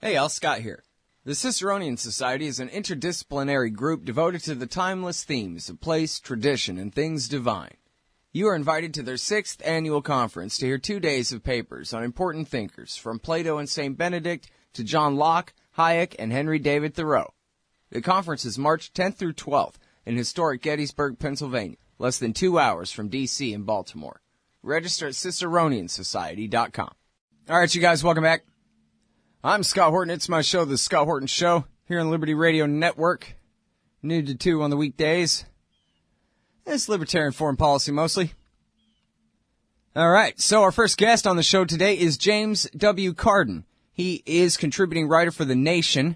Hey, Al, Scott here. The Ciceronian Society is an interdisciplinary group devoted to the timeless themes of place, tradition, and things divine. You are invited to their 6th annual conference to hear 2 days of papers on important thinkers, from Plato and St. Benedict to John Locke, Hayek, and Henry David Thoreau. The conference is March 10th through 12th in historic Gettysburg, Pennsylvania, less than 2 hours from D.C. and Baltimore. Register at CiceronianSociety.com. All right, you guys, welcome back. I'm Scott Horton. It's my show, The Scott Horton Show, here on Liberty Radio Network. Noon to 2 on the weekdays. It's libertarian foreign policy mostly. All right, so our first guest on the show today is James W. Carden. He is contributing writer for The Nation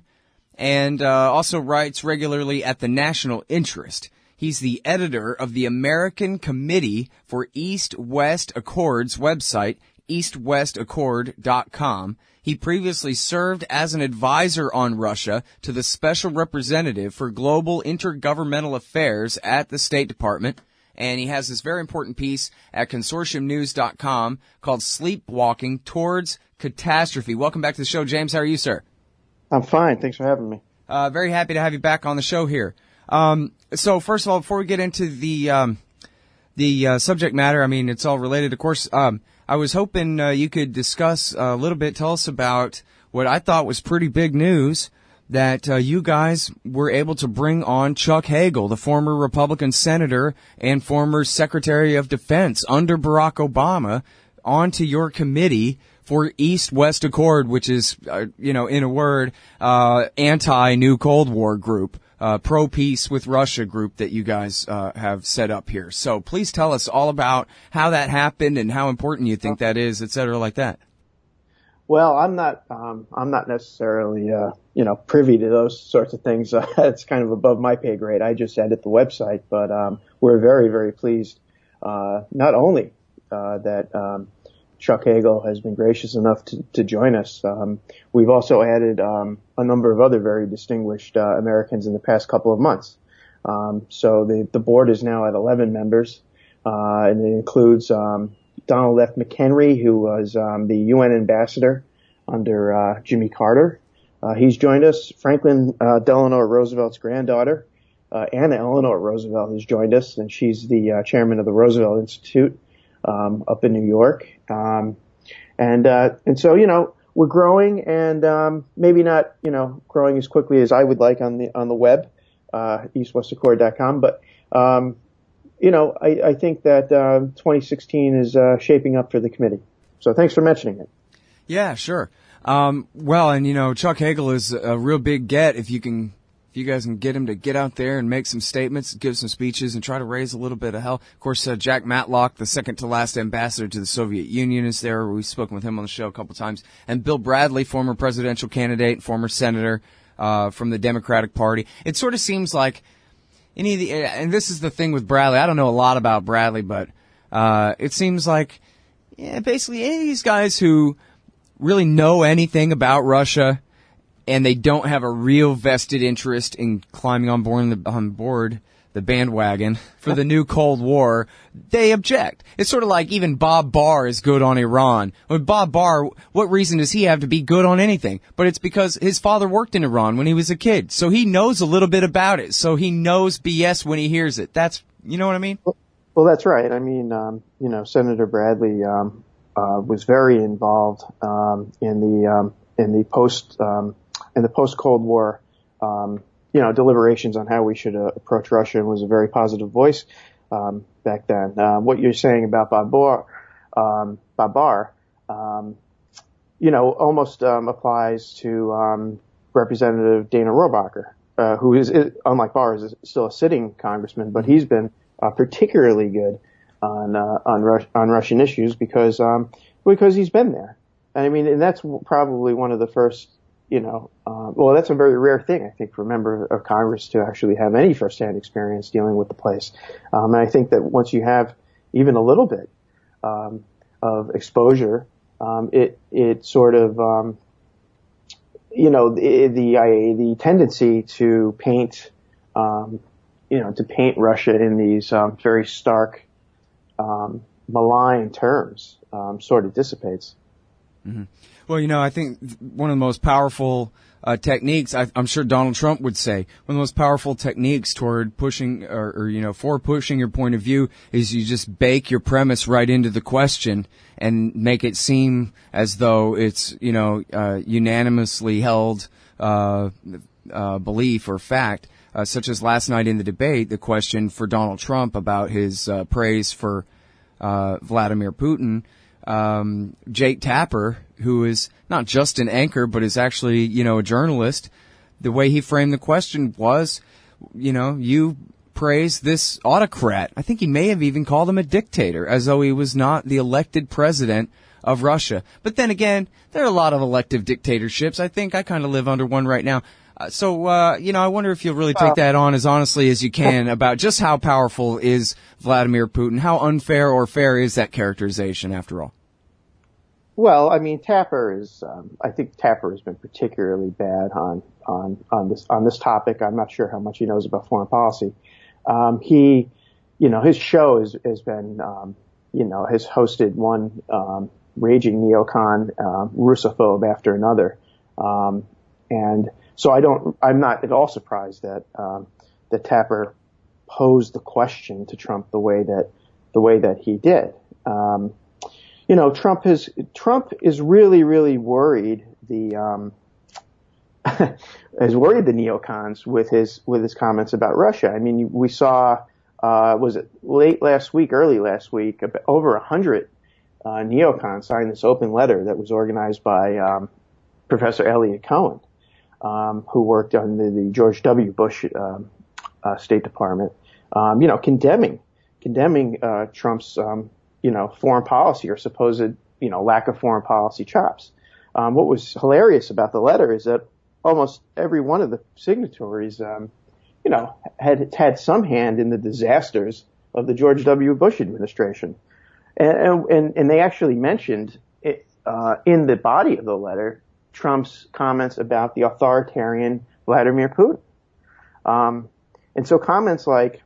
and also writes regularly at The National Interest. He's the editor of the American Committee for East-West Accords website, eastwestaccord.com. He previously served as an advisor on Russia to the Special Representative for Global Intergovernmental Affairs at the State Department, and he has this very important piece at consortiumnews.com called Sleepwalking Towards Catastrophe. Welcome back to the show, James. How are you, sir? I'm fine. Thanks for having me. Very happy to have you back on the show here. So first of all, before we get into the subject matter, I mean, it's all related, of course. I was hoping you could discuss a little bit, tell us about what I thought was pretty big news, that you guys were able to bring on Chuck Hagel, the former Republican senator and former Secretary of Defense under Barack Obama, onto your committee for East-West Accord, which is, in a word, anti-New Cold War group. Pro-peace with Russia group that you guys have set up here. So please tell us all about how that happened and how important you think that is, et cetera, like that. Well, I'm not necessarily, privy to those sorts of things. It's kind of above my pay grade. I just edit the website, but we're very, very pleased. Not only that Chuck Hagel has been gracious enough to join us. We've also added a number of other very distinguished Americans in the past couple of months. So the board is now at 11 members, and it includes Donald F. McHenry, who was the UN ambassador under Jimmy Carter. He's joined us. Franklin Delano Roosevelt's granddaughter, Anna Eleanor Roosevelt, has joined us, and she's the chairman of the Roosevelt Institute up in New York. And so, we're growing and, maybe not, growing as quickly as I would like on the web, eastwestaccord.com. But, I think that, 2016 is, shaping up for the committee. So thanks for mentioning it. Yeah, sure. Chuck Hagel is a real big get if you guys can get him to get out there and make some statements, give some speeches, and try to raise a little bit of hell. Of course, Jack Matlock, the second-to-last ambassador to the Soviet Union, is there. We've spoken with him on the show a couple times. And Bill Bradley, former presidential candidate, former senator from the Democratic Party. It sort of seems like and this is the thing with Bradley. I don't know a lot about Bradley, but it seems like basically any of these guys who really know anything about Russia and they don't have a real vested interest in climbing on board the bandwagon for the new Cold War, they object. It's sort of like even Bob Barr is good on Iran. When Bob Barr, what reason does he have to be good on anything? But it's because his father worked in Iran when he was a kid, so he knows a little bit about it. So he knows BS when he hears it. That's, you know what I mean? Well, that's right. I mean, Senator Bradley was very involved in the post-Cold War, deliberations on how we should approach Russia, and was a very positive voice back then. What you're saying about Bob Barr, almost applies to Representative Dana Rohrabacher, who is, unlike Barr, is still a sitting congressman, but he's been particularly good on Russian issues because he's been there. And that's probably one of the first. That's a very rare thing, I think, for a member of Congress to actually have any firsthand experience dealing with the place. And I think that once you have even a little bit of exposure, it sort of, the tendency to paint, Russia in these very stark, malign terms sort of dissipates. Mm-hmm. Well, I think one of the most powerful techniques, I'm sure Donald Trump would say, one of the most powerful techniques toward pushing or for pushing your point of view is you just bake your premise right into the question and make it seem as though it's, unanimously held belief or fact, such as last night in the debate, the question for Donald Trump about his praise for Vladimir Putin. Jake Tapper, who is not just an anchor, but is actually, a journalist, the way he framed the question was, you praise this autocrat. I think he may have even called him a dictator, as though he was not the elected president of Russia. But then again, there are a lot of elective dictatorships. I think I kind of live under one right now. So, I wonder if you'll really take that on as honestly as you can about just how powerful is Vladimir Putin. How unfair or fair is that characterization after all? Well, I mean, Tapper is, I think Tapper has been particularly bad on this topic. I'm not sure how much he knows about foreign policy. His show has been, has hosted one, raging neocon, Russophobe after another. And so I'm not at all surprised that Tapper posed the question to Trump the way that he did. Trump is really, really worried has worried the neocons with his comments about Russia. I mean, we saw, was it early last week, over 100 neocons signed this open letter that was organized by Professor Elliot Cohen, who worked under the George W. Bush State Department, condemning Trump's foreign policy or supposed lack of foreign policy chops. What was hilarious about the letter is that almost every one of the signatories, had some hand in the disasters of the George W. Bush administration, and they actually mentioned it, in the body of the letter Trump's comments about the authoritarian Vladimir Putin. And so comments like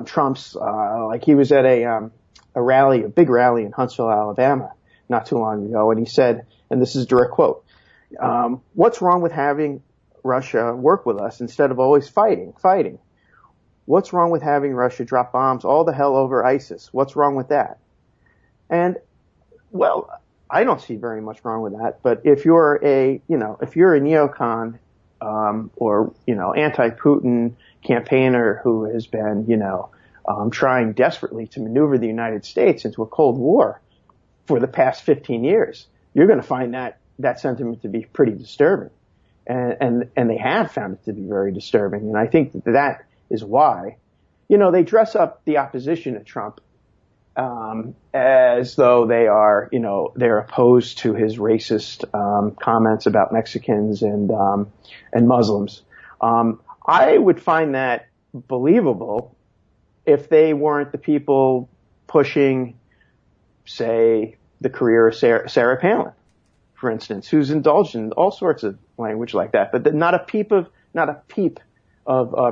Trump's, like he was at a big rally in Huntsville, Alabama, not too long ago, and he said, and this is a direct quote, what's wrong with having Russia work with us instead of always fighting? What's wrong with having Russia drop bombs all the hell over ISIS? What's wrong with that? And, well, I don't see very much wrong with that, but if you're a neocon, or, anti-Putin campaigner who has been, trying desperately to maneuver the United States into a Cold War for the past 15 years, you're going to find that sentiment to be pretty disturbing. And they have found it to be very disturbing. And I think that is why, they dress up the opposition to Trump, as though they are, they're opposed to his racist, comments about Mexicans and Muslims. I would find that believable if they weren't the people pushing, say, the career of Sarah Palin, for instance, who's indulged in all sorts of language like that, but not a peep of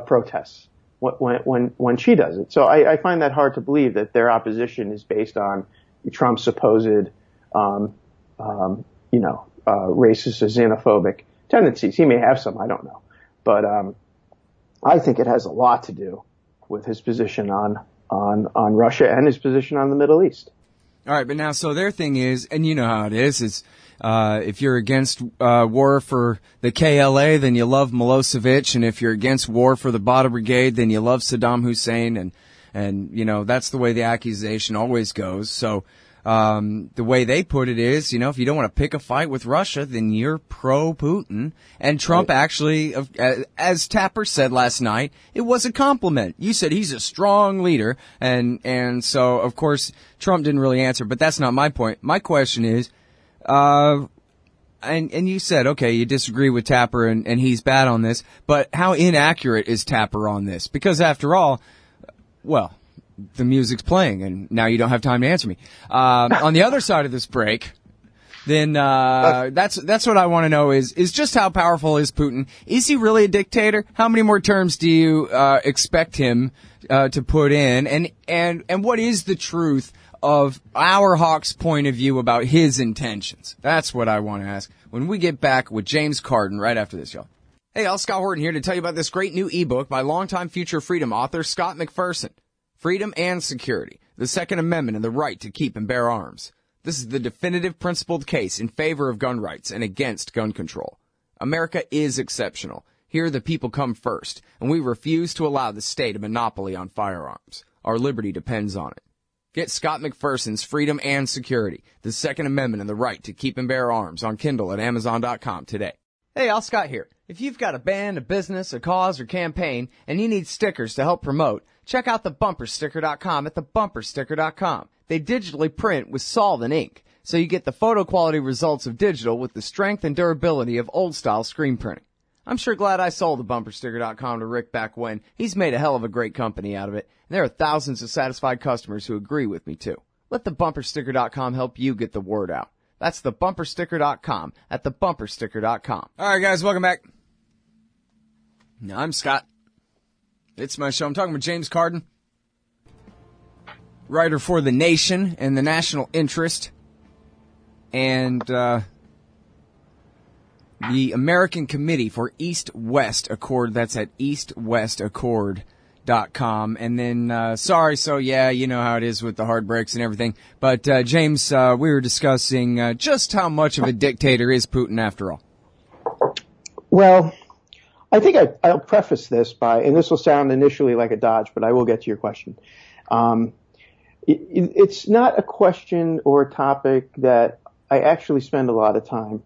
protests when she does it. So I find that hard to believe that their opposition is based on Trump's supposed, racist or xenophobic tendencies. He may have some, I don't know, but I think it has a lot to do with his position on Russia and his position on the Middle East. All right, but now, so their thing is, and you know how it is if you're against war for the KLA, then you love Milosevic, and if you're against war for the Badr Brigade, then you love Saddam Hussein, and that's the way the accusation always goes. So the way they put it is, if you don't want to pick a fight with Russia, then you're pro-Putin. And Trump actually, as Tapper said last night, it was a compliment. You said he's a strong leader, and so, of course, Trump didn't really answer, but that's not my point. My question is, and you said, okay, you disagree with Tapper and he's bad on this, but how inaccurate is Tapper on this? Because after all, well, the music's playing, and now you don't have time to answer me. On the other side of this break, then that's what I want to know is just how powerful is Putin? Is he really a dictator? How many more terms do you expect him to put in? And what is the truth of our Hawk's point of view about his intentions. That's what I want to ask when we get back with James Carden right after this, y'all. Hey, all, Scott Horton here to tell you about this great new ebook by longtime future freedom author Scott McPherson. Freedom and Security, the Second Amendment and the Right to Keep and Bear Arms. This is the definitive principled case in favor of gun rights and against gun control. America is exceptional. Here the people come first, and we refuse to allow the state a monopoly on firearms. Our liberty depends on it. Get Scott McPherson's Freedom and Security, the Second Amendment and the Right to Keep and Bear Arms on Kindle at Amazon.com today. Hey, Al Scott here. If you've got a band, a business, a cause, or campaign, and you need stickers to help promote, check out thebumpersticker.com at thebumpersticker.com. They digitally print with solvent ink, so you get the photo quality results of digital with the strength and durability of old-style screen printing. I'm sure glad I sold thebumpersticker.com to Rick back when. He's made a hell of a great company out of it, and there are thousands of satisfied customers who agree with me, too. Let thebumpersticker.com help you get the word out. That's thebumpersticker.com at thebumpersticker.com. All right, guys, welcome back. Now, I'm Scott. It's my show. I'm talking with James Carden, writer for The Nation and The National Interest, and the American Committee for East-West Accord. That's at eastwestaccord.com. And then, sorry, so yeah, you know how it is with the hard breaks and everything. But, James, we were discussing just how much of a dictator is Putin after all. Well, I think I'll preface this by, and this will sound initially like a dodge, but I will get to your question. It's not a question or a topic that I actually spend a lot of time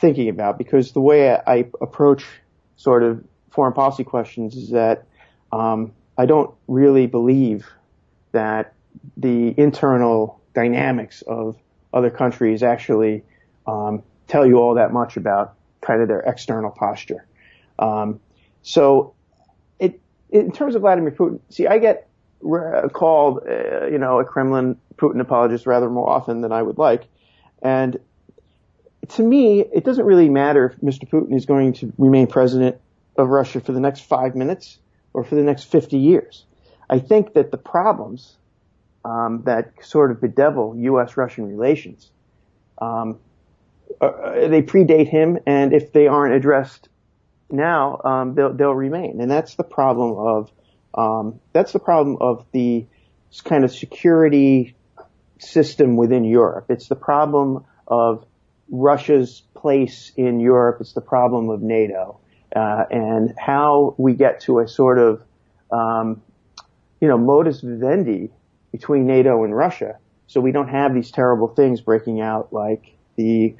thinking about, because the way I approach sort of foreign policy questions is that I don't really believe that the internal dynamics of other countries actually tell you all that much about kind of their external posture. So in terms of Vladimir Putin, see, I get called, a Kremlin Putin apologist rather more often than I would like. And to me, it doesn't really matter if Mr. Putin is going to remain president of Russia for the next 5 minutes or for the next 50 years. I think that the problems that sort of bedevil U.S.-Russian relations, they predate him, and if they aren't addressed now, they'll remain. And that's the problem of the kind of security system within Europe. It's the problem of Russia's place in Europe. It's the problem of NATO, and how we get to a sort of, modus vivendi between NATO and Russia, so we don't have these terrible things breaking out like the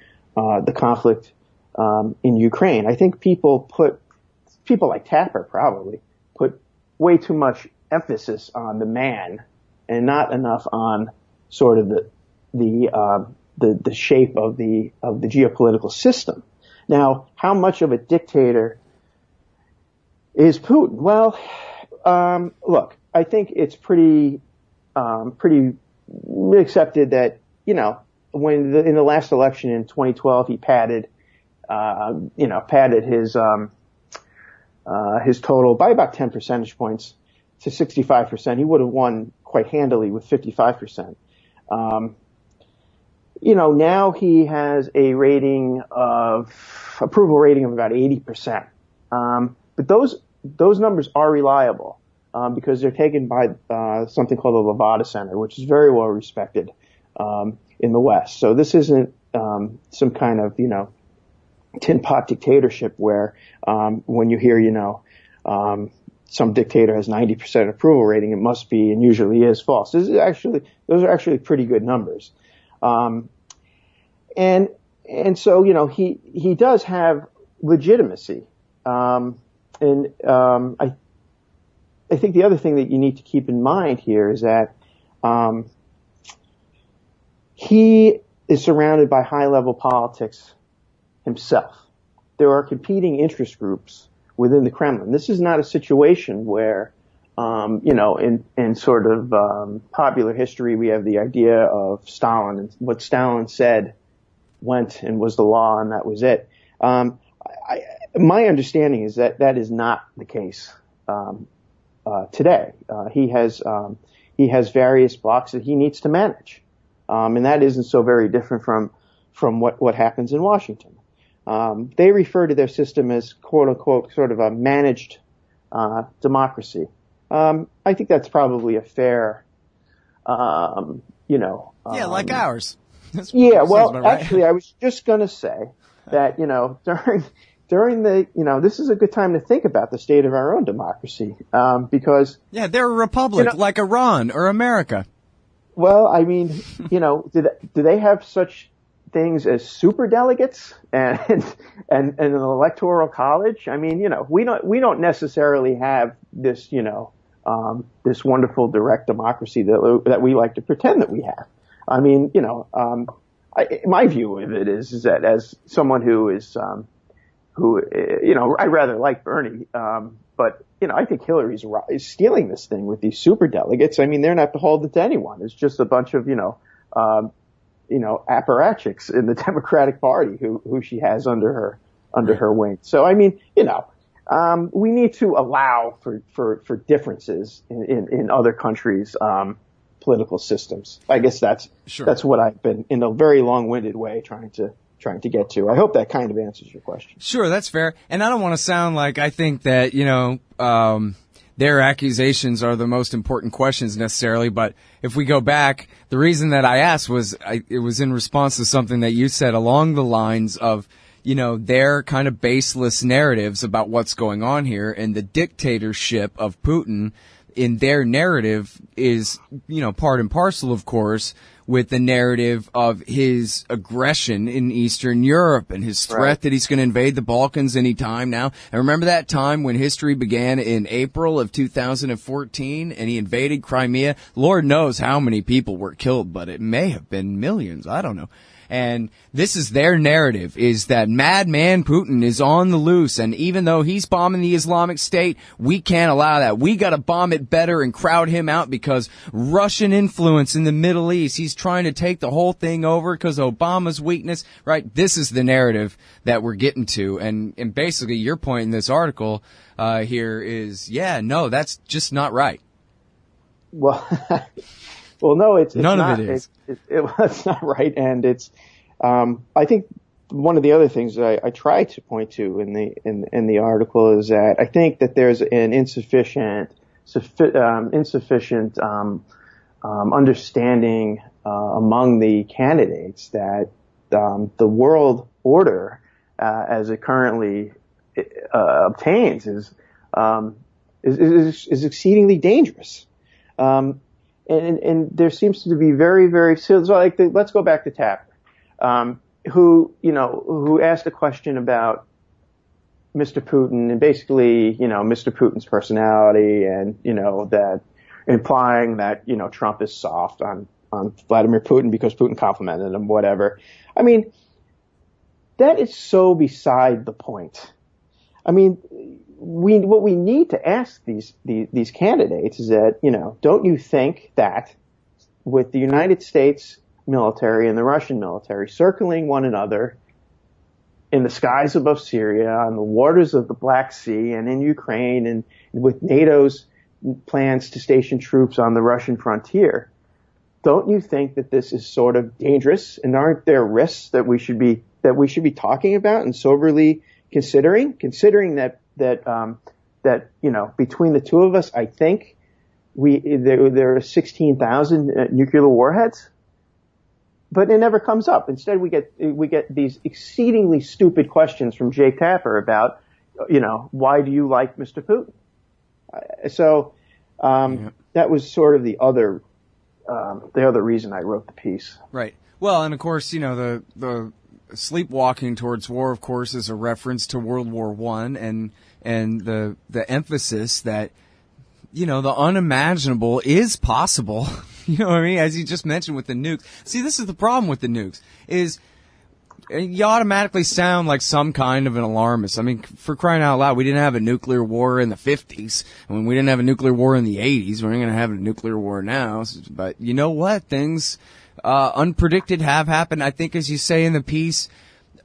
conflict in Ukraine. I think people like Tapper probably put way too much emphasis on the man and not enough on sort of the shape of the geopolitical system. Now, how much of a dictator is Putin? Well, look, I think it's pretty accepted that, when in the last election in 2012, he padded his total by about 10 percentage points to 65%. He would have won quite handily with 55%. Now he has a approval rating of about 80%. But those numbers are reliable, because they're taken by, something called the Levada Center, which is very well respected, in the West. So this isn't, some kind of, tin pot dictatorship where, when you hear, some dictator has 90% approval rating, it must be and usually is false. Those are actually pretty good numbers. And so, he does have legitimacy. I think the other thing that you need to keep in mind here is that, he is surrounded by high-level politics himself. There are competing interest groups within the Kremlin. This is not a situation where, in sort of popular history, we have the idea of Stalin, and what Stalin said went and was the law, and that was it. My understanding is that that is not the case today. He has he has various blocks that he needs to manage. And that isn't so very different from what happens in Washington. They refer to their system as quote unquote sort of a managed democracy. I think that's probably a fair, like ours. Yeah, well, right. Actually, I was just going to say that, during the, this is a good time to think about the state of our own democracy, because. Yeah, they're a republic like Iran or America. Well, I mean, do they have such things as superdelegates and an electoral college? I mean, we don't necessarily have this, this wonderful direct democracy that we like to pretend that we have. I mean, my view of it is that as someone who is, I rather like Bernie, but, I think Hillary's is stealing this thing with these superdelegates. I mean, they're not beholden to anyone. It's just a bunch of, apparatchiks in the Democratic Party who she has under her wing. So, I mean, we need to allow for differences in other countries' political systems. I guess that's what I've been in a very long-winded way trying to get to. I hope that kind of answers your question. Sure, that's fair. And I don't want to sound like I think that, their accusations are the most important questions necessarily, but if we go back, the reason that I asked was it was in response to something that you said along the lines of, their kind of baseless narratives about what's going on here, and the dictatorship of Putin in their narrative is, part and parcel, of course, with the narrative of his aggression in Eastern Europe and his threat that he's going to invade the Balkans any time now. And remember that time when history began in April of 2014 and he invaded Crimea? Lord knows how many people were killed, but it may have been millions. I don't know. And this is their narrative, is that madman Putin is on the loose, and even though he's bombing the Islamic State, we can't allow that. We gotta bomb it better and crowd him out because Russian influence in the Middle East, he's trying to take the whole thing over because Obama's weakness, right? This is the narrative that we're getting to, and basically your point in this article here is, no, that's just not right. Well, well, no, it's none not, of it is. It's not right, and it's. I think one of the other things that I try to point to in the article is that I think that there's an insufficient understanding among the candidates that the world order as it currently obtains is exceedingly dangerous. And there seems to be very, very, so like, let's go back to Tapper, who asked a question about Mr. Putin and basically, Mr. Putin's personality and, that implying that, Trump is soft on Vladimir Putin because Putin complimented him, whatever. I mean, that is so beside the point. I mean, what we need to ask these candidates is that, don't you think that with the United States military and the Russian military circling one another in the skies above Syria, on the waters of the Black Sea and in Ukraine, and with NATO's plans to station troops on the Russian frontier, don't you think that this is sort of dangerous, and aren't there risks that we should be talking about and soberly considering that between the two of us, I think there are 16,000 nuclear warheads, but it never comes up. Instead, we get these exceedingly stupid questions from Jake Tapper about, why do you like Mr. Putin? That was sort of the other reason I wrote the piece. Right. Well, and of course, the sleepwalking towards war, of course, is a reference to World War I and the emphasis that, the unimaginable is possible. You know what I mean? As you just mentioned with the nukes. See, this is the problem with the nukes, is you automatically sound like some kind of an alarmist. I mean, for crying out loud, we didn't have a nuclear war in the 50s. I mean, we didn't have a nuclear war in the 80s. We're not going to have a nuclear war now. But you know what? Things unpredicted have happened. I think, as you say in the piece,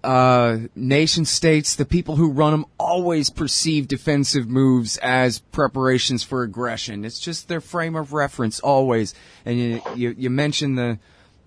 nation states, the people who run them, always perceive defensive moves as preparations for aggression. It's just their frame of reference, always. And you mentioned the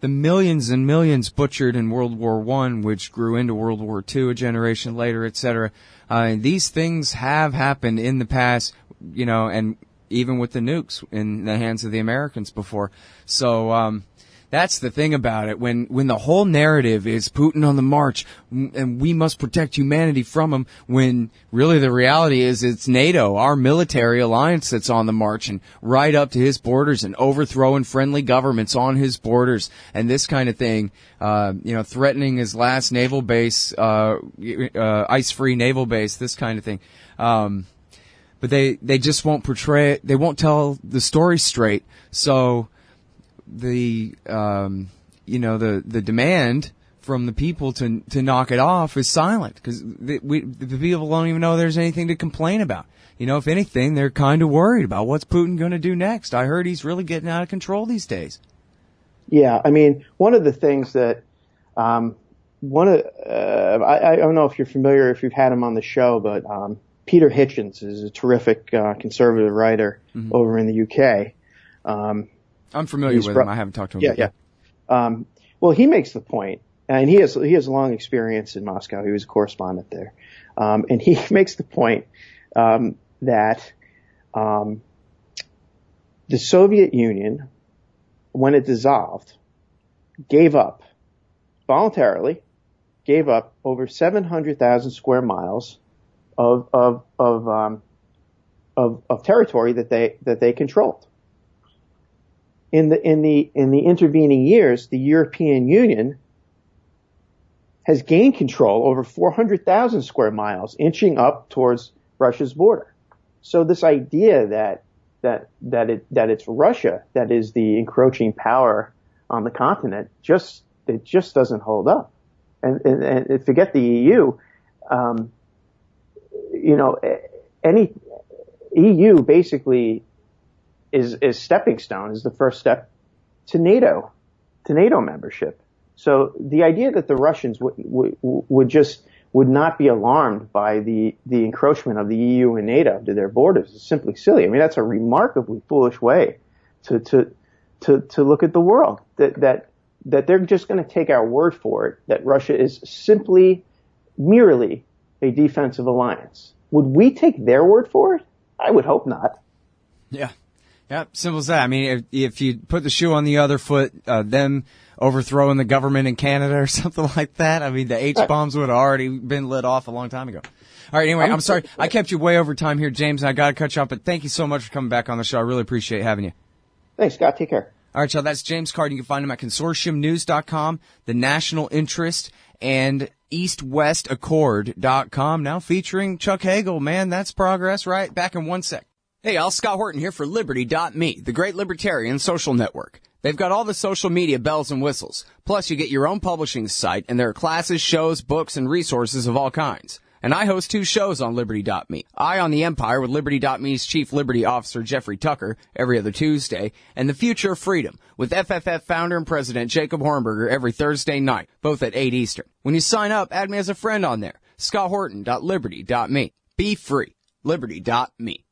millions and millions butchered in World War I, which grew into World War II a generation later, etc. These things have happened in the past, and even with the nukes in the hands of the Americans before. So that's the thing about it. When the whole narrative is Putin on the march and we must protect humanity from him, when really the reality is it's NATO, our military alliance, that's on the march and right up to his borders and overthrowing friendly governments on his borders and this kind of thing, threatening his last naval base, ice-free naval base, this kind of thing. But they just won't portray it. They won't tell the story straight. So the demand from the people to knock it off is silent, because the people don't even know there's anything to complain about. If anything, they're kind of worried about what's Putin going to do next. I heard he's really getting out of control these days. Yeah, I mean, one of the things that I don't know if you're familiar, if you've had him on the show, but Peter Hitchens is a terrific conservative writer over in the UK. I'm familiar with him. I haven't talked to him. Yeah. Well, he makes the point, and he has a long experience in Moscow. He was a correspondent there, and he makes the point that the Soviet Union, when it dissolved, voluntarily gave up over 700,000 square miles of territory that they controlled. In the intervening years, the European Union has gained control over 400,000 square miles, inching up towards Russia's border. So this idea that it's Russia that is the encroaching power on the continent just doesn't hold up. And forget the EU. Any EU basically is stepping stone, is the first step to NATO membership. So the idea that the Russians would not be alarmed by the encroachment of the EU and NATO to their borders is simply silly. I mean, that's a remarkably foolish way to look at the world. That they're just going to take our word for it, that Russia is merely a defensive alliance. Would we take their word for it? I would hope not. Yeah. Yeah, simple as that. I mean, if you put the shoe on the other foot, them overthrowing the government in Canada or something like that, I mean, the H-bombs would have already been lit off a long time ago. All right, anyway, I'm sorry. I kept you way over time here, James, and I got to cut you off, but thank you so much for coming back on the show. I really appreciate having you. Thanks, Scott. Take care. All right, y'all, that's James Carden. You can find him at consortiumnews.com, the National Interest, and eastwestaccord.com, now featuring Chuck Hagel. Man, that's progress, right? Back in 1 sec. Hey, y'all, Scott Horton here for Liberty.me, the great libertarian social network. They've got all the social media bells and whistles. Plus, you get your own publishing site, and there are classes, shows, books, and resources of all kinds. And I host 2 shows on Liberty.me. Eye on the Empire with Liberty.me's Chief Liberty Officer Jeffrey Tucker every other Tuesday, and The Future of Freedom with FFF founder and president Jacob Hornberger every Thursday night, both at 8 Eastern. When you sign up, add me as a friend on there. ScottHorton.Liberty.me. Be free. Liberty.me.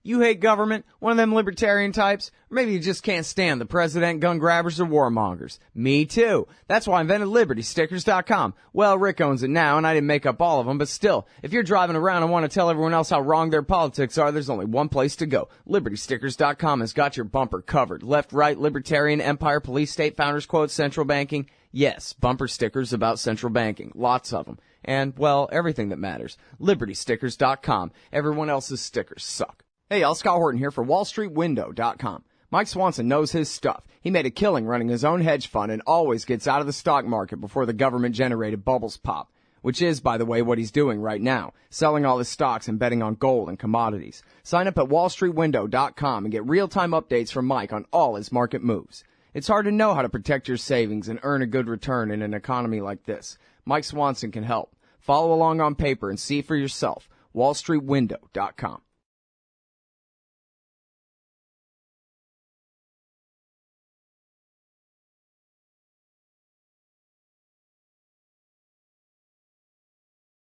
You hate government, one of them libertarian types, or maybe you just can't stand the president, gun grabbers, or warmongers. Me too. That's why I invented LibertyStickers.com. Well, Rick owns it now, and I didn't make up all of them, but still, if you're driving around and want to tell everyone else how wrong their politics are, there's only one place to go. LibertyStickers.com has got your bumper covered. Left, right, libertarian, empire, police, state, founders quote, central banking. Yes, bumper stickers about central banking. Lots of them. And, well, everything that matters. LibertyStickers.com. Everyone else's stickers suck. Hey, y'all, Scott Horton here for WallStreetWindow.com. Mike Swanson knows his stuff. He made a killing running his own hedge fund and always gets out of the stock market before the government-generated bubbles pop, which is, by the way, what he's doing right now, selling all his stocks and betting on gold and commodities. Sign up at WallStreetWindow.com and get real-time updates from Mike on all his market moves. It's hard to know how to protect your savings and earn a good return in an economy like this. Mike Swanson can help. Follow along on paper and see for yourself. WallStreetWindow.com.